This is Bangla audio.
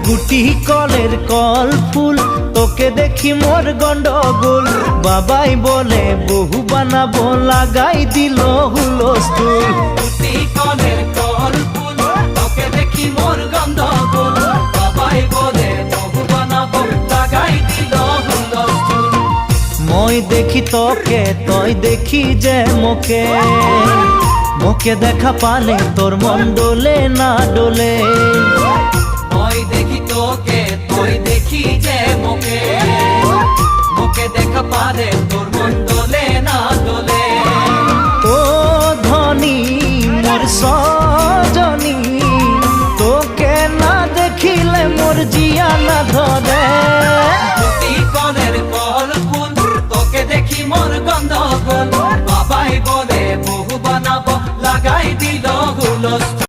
গুটি কলের কল ফুল তোকে দেখি মোর গন্ডগোল বাবাই বলে বহু বানাবো লাগাই দিল হুলস্থুল গুটি কলের কল ফুল তোকে দেখি মোর গন্ডগোল বাবাই বলে বহু বানাবো লাগাই দিল হুলস্থুল মই দেখি তোকে তই দেখি যে মোকে মোকে দেখা পালে তোর মন ডোলে না ডোলে মই দেখি তোকে তুই দেখি যে মোকে মোকে দেখা পারে তোর মন দোলে না দোলে ও ধনী মোর সজনী তোকে না দেখিলে মোর জিয়া না ধরে গুটি কলের কল ফুল তোকে দেখি মোর গন্ডগোল বাবাই বলে বহু বানাবো লাগাই দিল হুলস্থুল